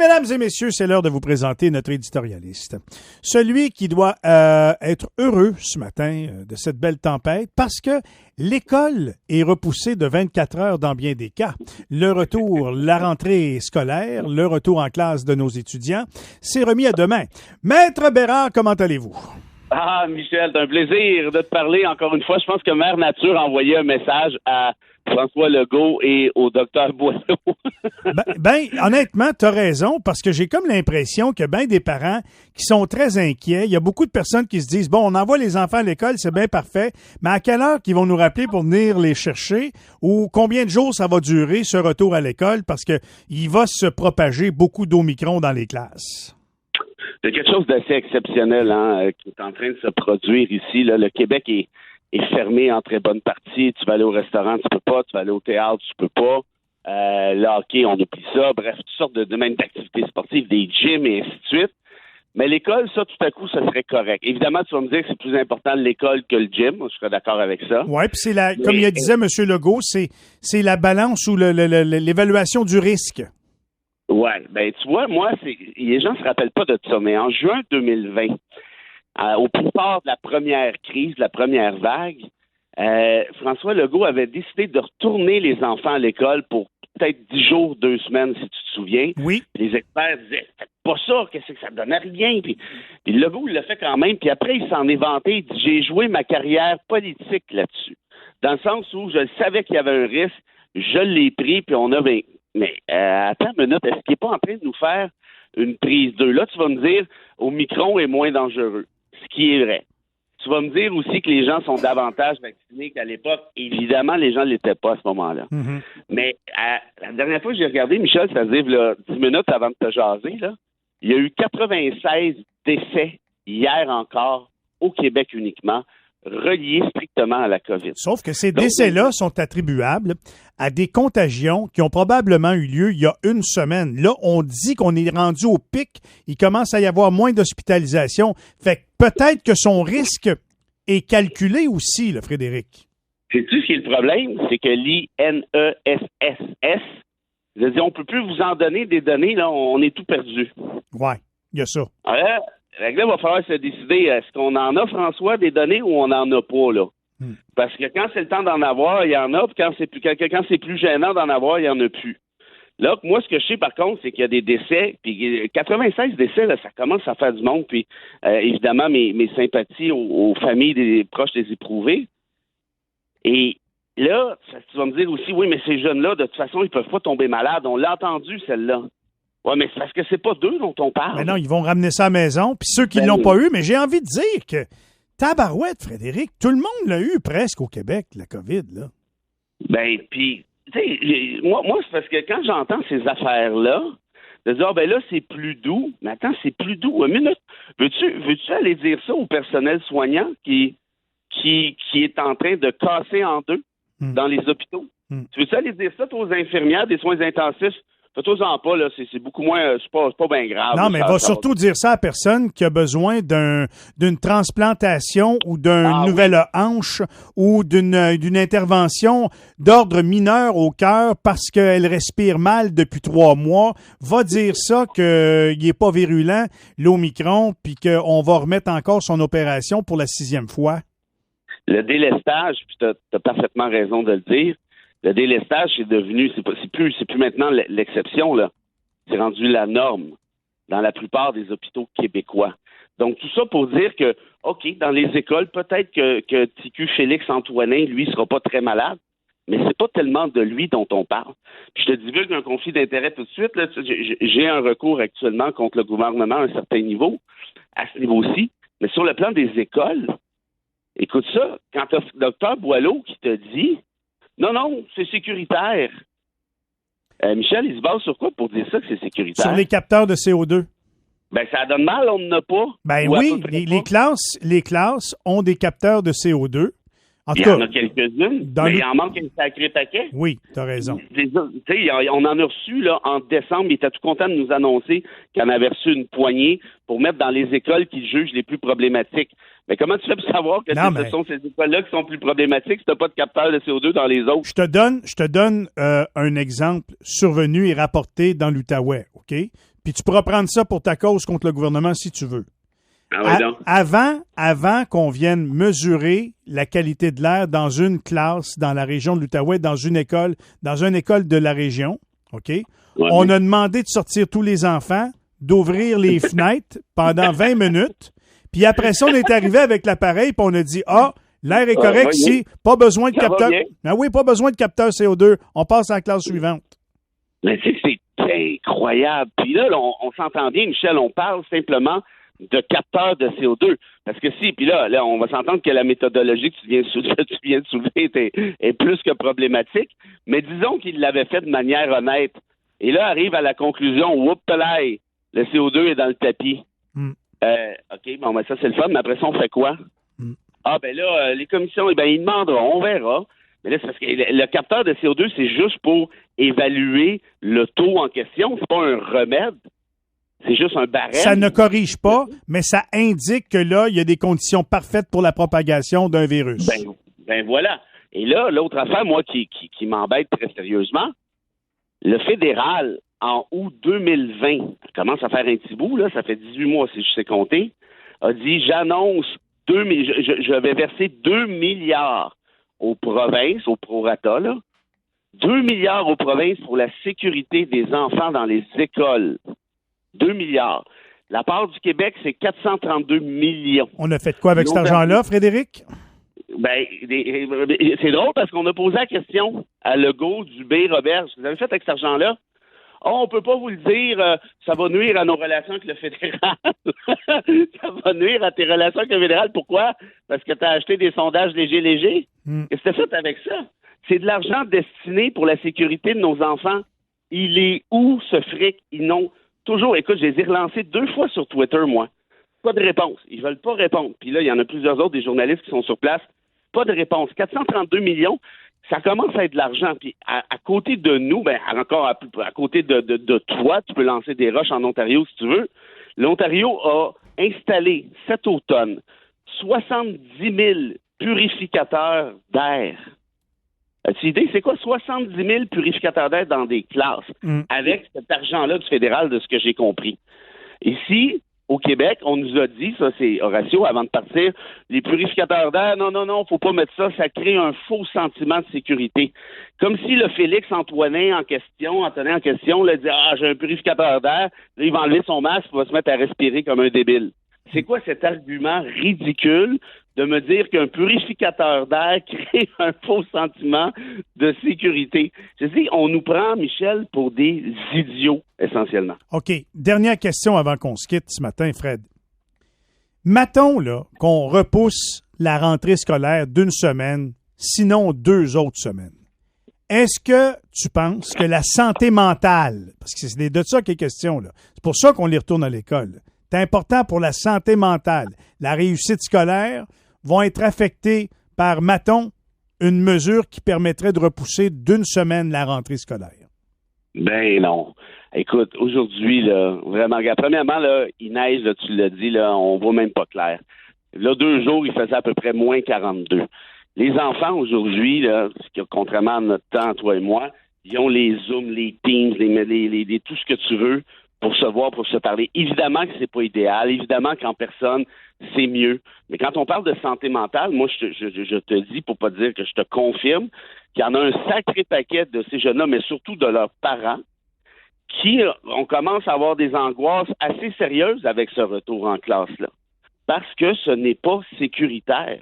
mesdames et messieurs, c'est l'heure de vous présenter notre éditorialiste. Celui qui doit être heureux ce matin de cette belle tempête parce que l'école est repoussée de 24 heures dans bien des cas. Le retour, la rentrée scolaire, le retour en classe de nos étudiants, c'est remis à demain. Maître Bérard, comment allez-vous? Ah, Michel, c'est un plaisir de te parler encore une fois. Je pense que Mère Nature a envoyé un message à François Legault et au docteur Boileau. Honnêtement, t'as raison, parce que j'ai comme l'impression qu'il y a bien des parents qui sont très inquiets. Il y a beaucoup de personnes qui se disent, bon, on envoie les enfants à l'école, c'est bien parfait, mais à quelle heure qu'ils vont nous rappeler pour venir les chercher ou combien de jours ça va durer, ce retour à l'école, parce que il va se propager beaucoup d'Omicron dans les classes. C'est quelque chose d'assez exceptionnel qui est en train de se produire ici. Là. Le Québec est fermé en très bonne partie. Tu vas aller au restaurant, tu peux pas. Tu vas aller au théâtre, tu peux pas. Le hockey, on oublie ça. Bref, toutes sortes de domaines d'activités sportives, des gyms et ainsi de suite. Mais l'école, ça, tout à coup, ça serait correct. Évidemment, tu vas me dire que c'est plus important l'école que le gym. Moi, je serais d'accord avec ça. Oui, puis c'est comme il disait M. Legault, c'est la balance ou l'évaluation du risque. Oui, ben tu vois, moi, les gens ne se rappellent pas de ça, mais en juin 2020, au plus fort de la première crise, de la première vague, François Legault avait décidé de retourner les enfants à l'école pour peut-être 10 jours, 2 semaines, si tu te souviens. Oui. Les experts disaient, faites pas ça, qu'est-ce que ça donnait rien. Puis Legault, il l'a fait quand même, puis après, il s'en est vanté, il dit, j'ai joué ma carrière politique là-dessus. Dans le sens où je savais qu'il y avait un risque, je l'ai pris, puis on a vaincu. Mais attends une minute, est-ce qu'il n'est pas en train de nous faire une prise 2? Là, tu vas me dire, Omicron est moins dangereux, ce qui est vrai. Tu vas me dire aussi que les gens sont davantage vaccinés qu'à l'époque. Évidemment, les gens ne l'étaient pas à ce moment-là. Mm-hmm. Mais la dernière fois que j'ai regardé, Michel, c'est-à-dire là, 10 minutes avant de te jaser, là, il y a eu 96 décès hier encore au Québec uniquement, reliés strictement à la COVID. Sauf que ces décès-là sont attribuables à des contagions qui ont probablement eu lieu il y a une semaine. Là, on dit qu'on est rendu au pic. Il commence à y avoir moins d'hospitalisation. Fait que peut-être que son risque est calculé aussi, là, Frédéric. Sais-tu ce qui est le problème? C'est que l'INESSS, c'est-à-dire, on ne peut plus vous en donner des données, là, on est tout perdu. Oui, il y a ça. Là, il va falloir se décider, est-ce qu'on en a, François, des données ou on n'en a pas, là? Parce que quand c'est le temps d'en avoir, il y en a, puis quand c'est plus gênant d'en avoir, il n'y en a plus. Là, moi, ce que je sais, par contre, c'est qu'il y a des décès, puis 96 décès, là, ça commence à faire du monde, puis évidemment, mes sympathies aux familles des proches des éprouvés. Et là, tu vas me dire aussi, oui, mais ces jeunes-là, de toute façon, ils peuvent pas tomber malades. On l'a entendu, celle-là. Oui, mais c'est parce que c'est pas d'eux dont on parle. Mais non, ils vont ramener ça à la maison. Puis ceux qui l'ont pas eu, mais j'ai envie de dire que tabarouette, Frédéric, tout le monde l'a eu presque au Québec, la COVID, là. Ben, puis, tu sais, moi, c'est parce que quand j'entends ces affaires-là, de dire, là, c'est plus doux. Mais attends, c'est plus doux. Une minute. Veux-tu aller dire ça au personnel soignant qui est en train de casser en deux dans les hôpitaux? Tu veux-tu aller dire ça aux infirmières des soins intensifs? Fais-toi-en pas, là, c'est beaucoup moins, c'est pas bien grave. Non, mais va surtout dire ça à personne qui a besoin d'une transplantation ou d'une nouvelle hanche ou d'une intervention d'ordre mineur au cœur parce qu'elle respire mal depuis 3 mois. Va dire ça qu'il n'est pas virulent, l'Omicron, puis qu'on va remettre encore son opération pour la 6e fois. Le délestage, puis t'as parfaitement raison de le dire, le délestage, c'est devenu, c'est plus maintenant l'exception, là. C'est rendu la norme dans la plupart des hôpitaux québécois. Donc, tout ça pour dire que, OK, dans les écoles, peut-être que TQ Félix Antoinin, lui, sera pas très malade, mais c'est pas tellement de lui dont on parle. Puis je te divulgue un conflit d'intérêt tout de suite, là. J'ai un recours actuellement contre le gouvernement à un certain niveau, à ce niveau-ci, mais sur le plan des écoles, écoute ça, quand t'as le docteur Boileau qui te dit non, c'est sécuritaire. Michel, il se base sur quoi pour dire ça que c'est sécuritaire? Sur les capteurs de CO2. Ben, ça donne mal, on n'en a pas. Ben oui, les classes ont des capteurs de CO2. Il y en a quelques-unes, mais il en manque un sacré paquet. Oui, tu as raison. On en a reçu, là, en décembre, il était tout content de nous annoncer qu'il en avait reçu une poignée pour mettre dans les écoles qu'il juge les plus problématiques. Mais comment tu fais pour savoir que ce sont ces écoles-là qui sont plus problématiques si tu n'as pas de capteur de CO2 dans les autres? Je te donne un exemple survenu et rapporté dans l'Outaouais, OK? puis tu pourras prendre ça pour ta cause contre le gouvernement si tu veux. Ah oui, donc. Avant qu'on vienne mesurer la qualité de l'air dans une classe dans la région de l'Outaouais, dans une école de la région, OK? Ouais, On a demandé de sortir tous les enfants, d'ouvrir les fenêtres pendant 20 minutes, puis après ça, on est arrivé avec l'appareil, puis on a dit, l'air est correct ici, pas besoin de capteur. Ah oui, pas besoin de capteur CO2, on passe à la classe suivante. Mais tu sais, c'est incroyable. Puis là, on s'entend bien, Michel, on parle simplement de capteurs de CO2. Parce que puis là, on va s'entendre que la méthodologie que tu viens de soulever est plus que problématique, mais disons qu'il l'avait fait de manière honnête. Et là, arrive à la conclusion, whoop-telaï, le CO2 est dans le tapis. OK, bon, ben ça, c'est le fun, mais après ça, on fait quoi? Ah, ben là, les commissions, ils demanderont, on verra. Mais là, c'est parce que le capteur de CO2, c'est juste pour évaluer le taux en question. C'est pas un remède. C'est juste un barème. Ça ne corrige pas, mais ça indique que là, il y a des conditions parfaites pour la propagation d'un virus. Ben voilà. Et là, l'autre affaire, moi, qui m'embête très sérieusement, le fédéral, en août 2020, commence à faire un petit bout, là, ça fait 18 mois si je sais compter, a dit, j'annonce, je vais verser 2 milliards aux provinces, au prorata, là, 2 milliards aux provinces pour la sécurité des enfants dans les écoles. 2 milliards. La part du Québec, c'est 432 millions. On a fait quoi avec cet argent-là, Frédéric? Ben, c'est drôle parce qu'on a posé la question à Legault, Dubé, Robert. Vous avez fait avec cet argent-là? Oh, on peut pas vous le dire, ça va nuire à nos relations avec le fédéral. Ça va nuire à tes relations avec le fédéral. Pourquoi? Parce que tu as acheté des sondages légers. Qu'est-ce que tu as fait avec ça? C'est de l'argent destiné pour la sécurité de nos enfants. Il est où ce fric? Ils n'ont toujours, écoute, je les ai relancés 2 fois sur Twitter, moi. Pas de réponse. Ils veulent pas répondre. Puis là, il y en a plusieurs autres, des journalistes qui sont sur place. Pas de réponse. 432 millions, ça commence à être de l'argent. Puis à côté de nous, ben encore à côté de toi, tu peux lancer des roches en Ontario si tu veux. L'Ontario a installé cet automne 70 000 purificateurs d'air. As-tu idée, c'est quoi 70 000 purificateurs d'air dans des classes avec cet argent-là du fédéral, de ce que j'ai compris? Ici, au Québec, on nous a dit, ça c'est Horacio, avant de partir, les purificateurs d'air, non, faut pas mettre ça, ça crée un faux sentiment de sécurité. Comme si le Félix Antonin en question, là, dit, j'ai un purificateur d'air, là, il va enlever son masque, il va se mettre à respirer comme un débile. C'est quoi cet argument ridicule de me dire qu'un purificateur d'air crée un faux sentiment de sécurité? Je dis, on nous prend, Michel, pour des idiots, essentiellement. OK. Dernière question avant qu'on se quitte ce matin, Fred. Mettons là, qu'on repousse la rentrée scolaire d'une semaine, sinon 2 autres semaines. Est-ce que tu penses que la santé mentale, parce que c'est de ça qu'il est question, là, c'est pour ça qu'on les retourne à l'école, c'est important pour la santé mentale, la réussite scolaire, vont être affectés par, mettons, une mesure qui permettrait de repousser d'1 semaine la rentrée scolaire? Ben non. Écoute, aujourd'hui, là, vraiment, premièrement, là, il neige, là, tu l'as dit, là, on voit même pas clair. Là, 2 jours, il faisait à peu près moins 42. Les enfants, aujourd'hui, là, contrairement à notre temps, toi et moi, ils ont les Zooms, les Teams, les tout ce que tu veux pour se voir, pour se parler. Évidemment que c'est pas idéal. Évidemment qu'en personne, c'est mieux. Mais quand on parle de santé mentale, moi, je te dis, pour pas dire que je te confirme, qu'il y en a un sacré paquet de ces jeunes-là, mais surtout de leurs parents, qui on commence à avoir des angoisses assez sérieuses avec ce retour en classe-là. Parce que ce n'est pas sécuritaire.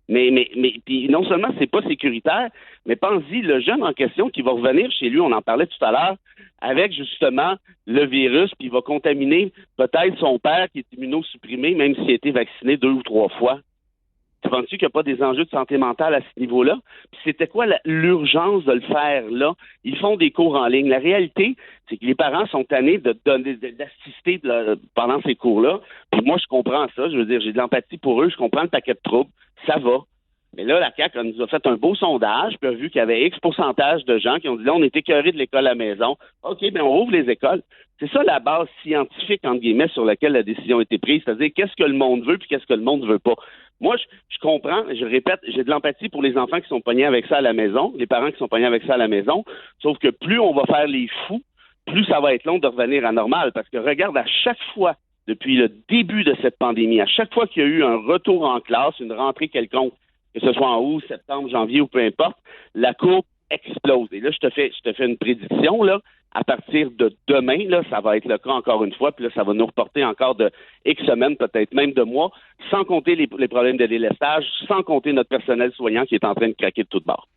Mais puis non seulement c'est pas sécuritaire, mais pense-y, le jeune en question qui va revenir chez lui, on en parlait tout à l'heure, avec justement le virus, puis il va contaminer peut-être son père qui est immunosupprimé, même s'il a été vacciné 2 ou 3 fois. Tu penses-tu qu'il n'y a pas des enjeux de santé mentale à ce niveau-là? Puis c'était quoi l'urgence de le faire là? Ils font des cours en ligne. La réalité, c'est que les parents sont tannés d'assister pendant ces cours-là. Puis moi, je comprends ça. Je veux dire, j'ai de l'empathie pour eux. Je comprends le paquet de troubles. Ça va. Mais là, la CAQ nous a fait un beau sondage, puis a vu qu'il y avait X pourcentage de gens qui ont dit là, on est écœurés de l'école à la maison. OK, bien, on ouvre les écoles. C'est ça la base scientifique, entre guillemets, sur laquelle la décision a été prise. C'est-à-dire, qu'est-ce que le monde veut, puis qu'est-ce que le monde veut pas. Moi, je comprends, je répète, j'ai de l'empathie pour les enfants qui sont pognés avec ça à la maison, les parents qui sont pognés avec ça à la maison, sauf que plus on va faire les fous, plus ça va être long de revenir à normal. Parce que regarde, à chaque fois, depuis le début de cette pandémie, à chaque fois qu'il y a eu un retour en classe, une rentrée quelconque, que ce soit en août, septembre, janvier ou peu importe, la courbe explose. Et là, je te fais une prédiction, là. À partir de demain, là, ça va être le cas encore une fois, puis là, ça va nous reporter encore de X semaines, peut-être même de mois, sans compter les problèmes de délestage, sans compter notre personnel soignant qui est en train de craquer de toutes bords.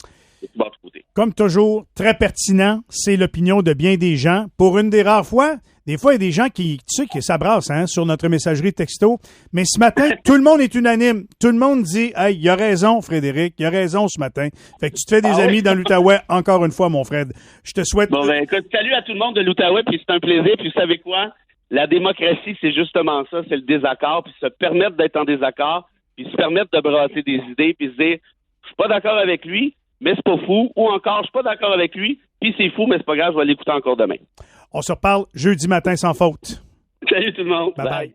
Comme toujours, très pertinent, c'est l'opinion de bien des gens. Pour une des rares fois, des fois, il y a des gens qui s'abrassent sur notre messagerie texto. Mais ce matin, tout le monde est unanime. Tout le monde dit « Hey, il a raison, Frédéric, il a raison ce matin. » Fait que tu te fais des amis dans l'Outaouais, encore une fois, mon Fred. Je te souhaite... Bon, ben écoute, salut à tout le monde de l'Outaouais, puis c'est un plaisir. Puis vous savez quoi? La démocratie, c'est justement ça, c'est le désaccord, puis se permettre d'être en désaccord, puis se permettre de brasser des idées, puis se dire « Je suis pas d'accord avec lui, mais c'est pas fou. » Ou encore « Je suis pas d'accord avec lui, puis c'est fou, mais c'est pas grave, je vais l'écouter encore demain. » On se reparle jeudi matin sans faute. Salut tout le monde. Bye bye.